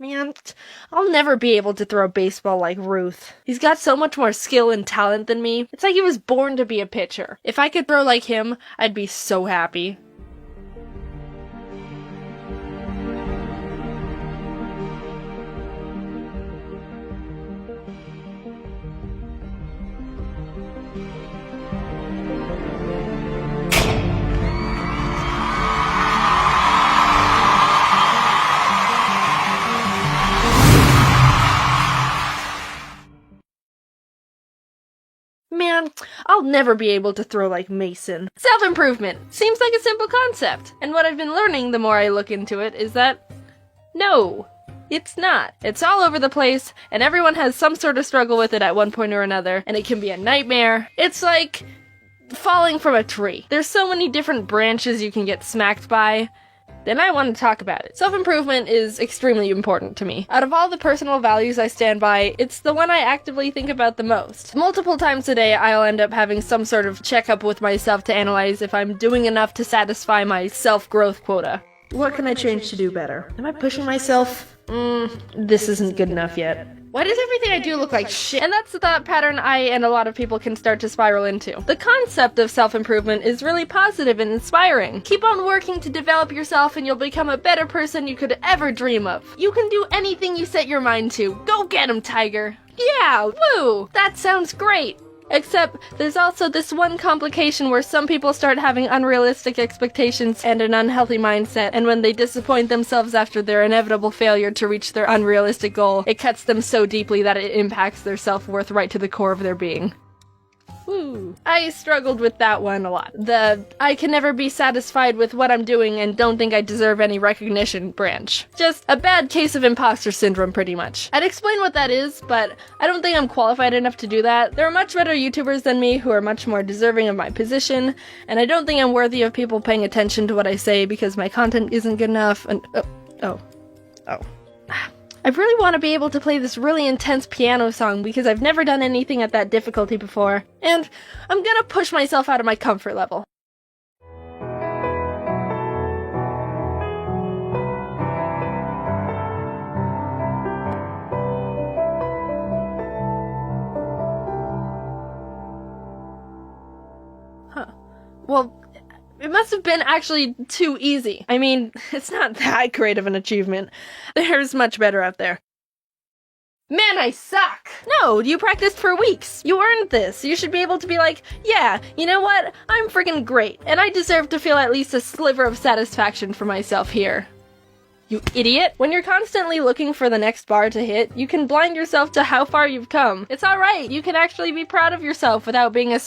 Man, I'll never be able to throw a baseball like Ruth. He's got so much more skill and talent than me. It's like he was born to be a pitcher. If I could throw like him, I'd be so happy. Man, I'll never be able to throw like Mason. Self-improvement seems like a simple concept, and what I've been learning the more I look into it is that no, it's not. It's all over the place, and everyone has some sort of struggle with it at one point or another, and it can be a nightmare. It's like falling from a tree. There's so many different branches you can get smacked by. Then I want to talk about it. Self-improvement is extremely important to me. Out of all the personal values I stand by, it's the one I actively think about the most. Multiple times a day, I'll end up having some sort of checkup with myself to analyze if I'm doing enough to satisfy my self-growth quota. What can I change to do better? Am I pushing myself? This isn't good enough yet. Why does everything I do look like shit? And that's the thought pattern I and a lot of people can start to spiral into. The concept of self-improvement is really positive and inspiring. Keep on working to develop yourself and you'll become a better person you could ever dream of. You can do anything you set your mind to. Go get 'em, Tiger. Yeah, woo! That sounds great. Except, there's also this one complication where some people start having unrealistic expectations and an unhealthy mindset, and when they disappoint themselves after their inevitable failure to reach their unrealistic goal, it cuts them so deeply that it impacts their self-worth right to the core of their being. Woo. I struggled with that one a lot. The I can never be satisfied with what I'm doing and don't think I deserve any recognition branch. Just a bad case of imposter syndrome, pretty much. I'd explain what that is, but I don't think I'm qualified enough to do that. There are much better YouTubers than me who are much more deserving of my position, and I don't think I'm worthy of people paying attention to what I say because my content isn't good enough, and oh. I really want to be able to play this really intense piano song because I've never done anything at that difficulty before, and I'm gonna push myself out of my comfort level. Well, it must have been actually too easy. I mean, it's not that great of an achievement. There's much better out there. Man, I suck! No, you practiced for weeks. You earned this. You should be able to be like, yeah, you know what? I'm friggin' great, and I deserve to feel at least a sliver of satisfaction for myself here. You idiot! When you're constantly looking for the next bar to hit, you can blind yourself to how far you've come. It's alright, you can actually be proud of yourself without being a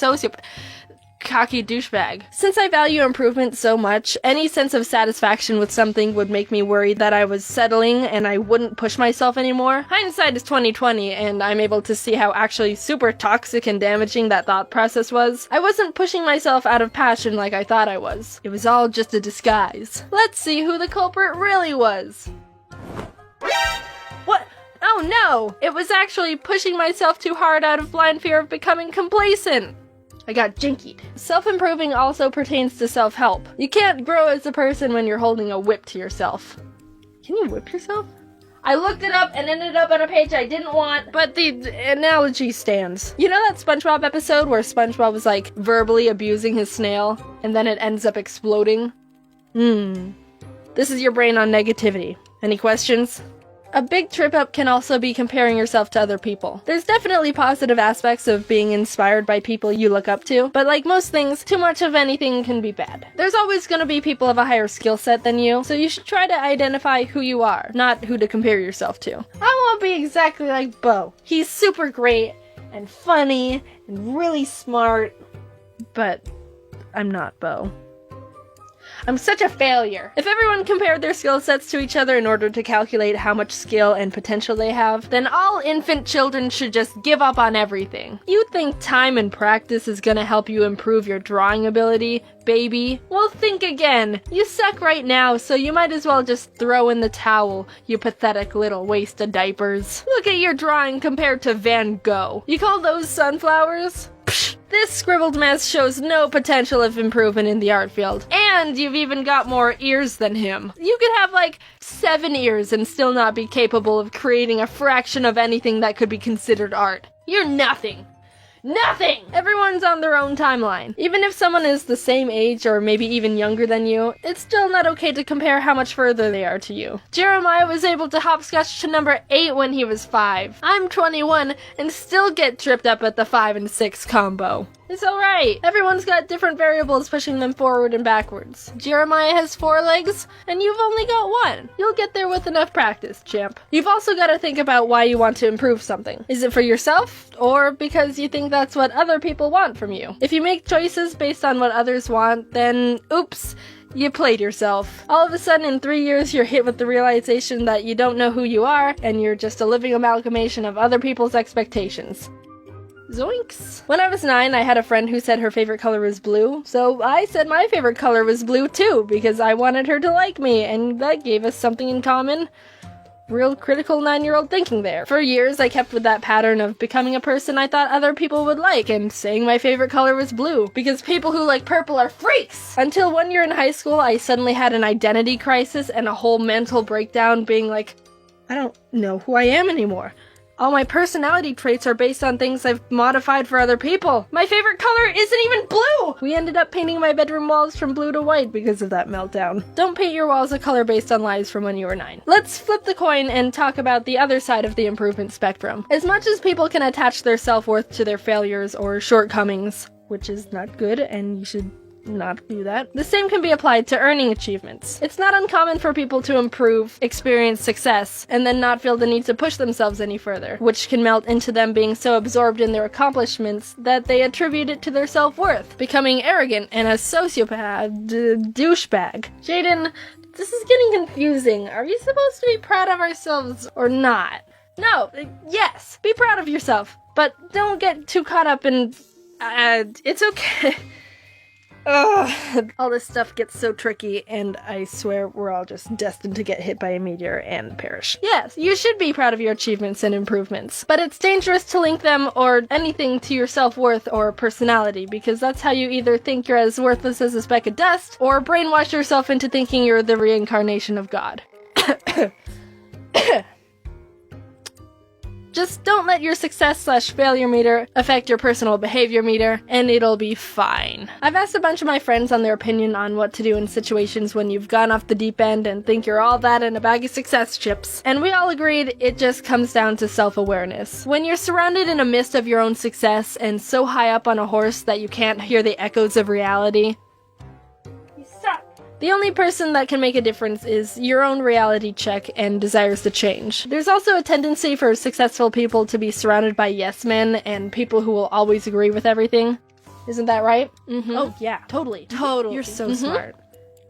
cocky douchebag. Since I value improvement so much, any sense of satisfaction with something would make me worried that I was settling and I wouldn't push myself anymore. Hindsight is 20/20, and I'm able to see how actually super toxic and damaging that thought process was. I wasn't pushing myself out of passion like I thought I was. It was all just a disguise. Let's see who the culprit really was. What? Oh no! It was actually pushing myself too hard out of blind fear of becoming complacent. I got jinkied. Self-improving also pertains to self-help. You can't grow as a person when you're holding a whip to yourself. Can you whip yourself? I looked it up and ended up on a page I didn't want, but the analogy stands. You know that SpongeBob episode where SpongeBob was like verbally abusing his snail and then it ends up exploding? This is your brain on negativity. Any questions? A big trip up can also be comparing yourself to other people. There's definitely positive aspects of being inspired by people you look up to, but like most things, too much of anything can be bad. There's always gonna be people of a higher skill set than you, so you should try to identify who you are, not who to compare yourself to. I won't be exactly like Bo. He's super great, and funny, and really smart, but I'm not Bo. I'm such a failure. If everyone compared their skill sets to each other in order to calculate how much skill and potential they have, then all infant children should just give up on everything. You think time and practice is gonna help you improve your drawing ability, baby? Well, think again. You suck right now, so you might as well just throw in the towel, you pathetic little waste of diapers. Look at your drawing compared to Van Gogh. You call those sunflowers? Psh, This scribbled mess shows no potential of improvement in the art field. And you've even got more ears than him. You could have like 7 ears and still not be capable of creating a fraction of anything that could be considered art. You're nothing. Nothing! Everyone's on their own timeline. Even if someone is the same age or maybe even younger than you, it's still not okay to compare how much further they are to you. Jeremiah was able to hopscotch to number 8 when he was 5. I'm 21 and still get tripped up at the 5 and 6 combo. It's alright. Everyone's got different variables pushing them forward and backwards. Jeremiah has 4 legs, and you've only got 1. You'll get there with enough practice, champ. You've also got to think about why you want to improve something. Is it for yourself, or because you think that's what other people want from you? If you make choices based on what others want, then oops, you played yourself. All of a sudden, in 3 years, you're hit with the realization that you don't know who you are, and you're just a living amalgamation of other people's expectations. Zoinks. When I was 9, I had a friend who said her favorite color was blue, so I said my favorite color was blue too, because I wanted her to like me, and that gave us something in common. Real critical 9-year-old thinking there. For years, I kept with that pattern of becoming a person I thought other people would like, and saying my favorite color was blue, because people who like purple are freaks! Until one year in high school, I suddenly had an identity crisis and a whole mental breakdown, being like, I don't know who I am anymore. All my personality traits are based on things I've modified for other people. My favorite color isn't even blue! We ended up painting my bedroom walls from blue to white because of that meltdown. Don't paint your walls a color based on lies from when you were 9. Let's flip the coin and talk about the other side of the improvement spectrum. As much as people can attach their self-worth to their failures or shortcomings, which is not good, and you should not do that. The same can be applied to earning achievements. It's not uncommon for people to improve, experience success, and then not feel the need to push themselves any further, which can melt into them being so absorbed in their accomplishments that they attribute it to their self-worth, becoming arrogant and a sociopath, douchebag. Jaden, this is getting confusing. Are we supposed to be proud of ourselves or not? No, yes, be proud of yourself, but don't get too caught up in, it's okay. Ugh. All this stuff gets so tricky, and I swear we're all just destined to get hit by a meteor and perish. Yes, you should be proud of your achievements and improvements, but it's dangerous to link them or anything to your self-worth or personality, because that's how you either think you're as worthless as a speck of dust, or brainwash yourself into thinking you're the reincarnation of God. Just don't let your success/failure meter affect your personal behavior meter, and it'll be fine. I've asked a bunch of my friends on their opinion on what to do in situations when you've gone off the deep end and think you're all that in a bag of success chips, and we all agreed it just comes down to self-awareness. When you're surrounded in a mist of your own success and so high up on a horse that you can't hear the echoes of reality, you suck. The only person that can make a difference is your own reality check and desires to change. There's also a tendency for successful people to be surrounded by yes men and people who will always agree with everything. Isn't that right? Mm-hmm. Oh yeah, totally. Totally. You're so smart.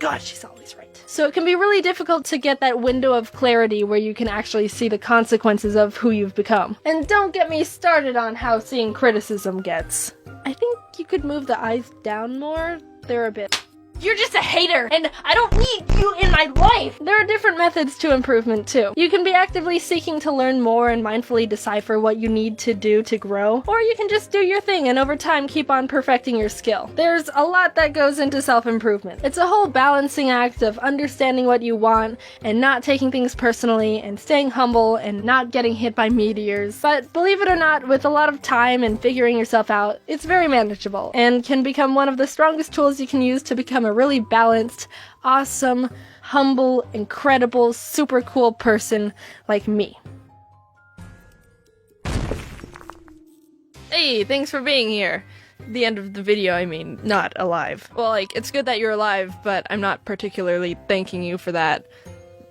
God, she's always right. So it can be really difficult to get that window of clarity where you can actually see the consequences of who you've become. And don't get me started on how seeing criticism gets. I think you could move the eyes down more. They're a bit... You're just a hater, and I don't need you in my life! There are different methods to improvement, too. You can be actively seeking to learn more and mindfully decipher what you need to do to grow, or you can just do your thing and over time keep on perfecting your skill. There's a lot that goes into self-improvement. It's a whole balancing act of understanding what you want and not taking things personally and staying humble and not getting hit by meteors. But believe it or not, with a lot of time and figuring yourself out, it's very manageable and can become one of the strongest tools you can use to become a really balanced, awesome, humble, incredible, super cool person like me. Hey, thanks for being here. The end of the video, I mean, not alive. Well, like, it's good that you're alive, but I'm not particularly thanking you for that.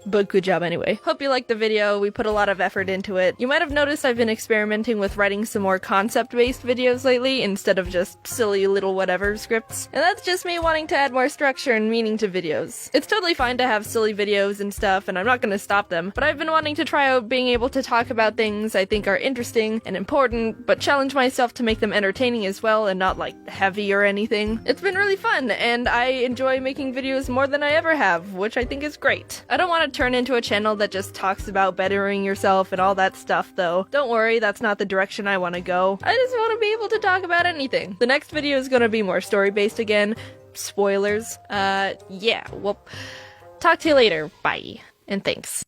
But good job anyway. Hope you liked the video. We put a lot of effort into it. You might have noticed I've been experimenting with writing some more concept-based videos lately instead of just silly little whatever scripts. And that's just me wanting to add more structure and meaning to videos. It's totally fine to have silly videos and stuff, and I'm not gonna stop them, but I've been wanting to try out being able to talk about things I think are interesting and important, but challenge myself to make them entertaining as well and not like heavy or anything. It's been really fun, and I enjoy making videos more than I ever have, which I think is great. I don't want to turn into a channel that just talks about bettering yourself and all that stuff, though. Don't worry, that's not the direction I want to go. I just want to be able to talk about anything. The next video is gonna be more story-based again. Spoilers. Yeah, well, talk to you later. Bye. And thanks.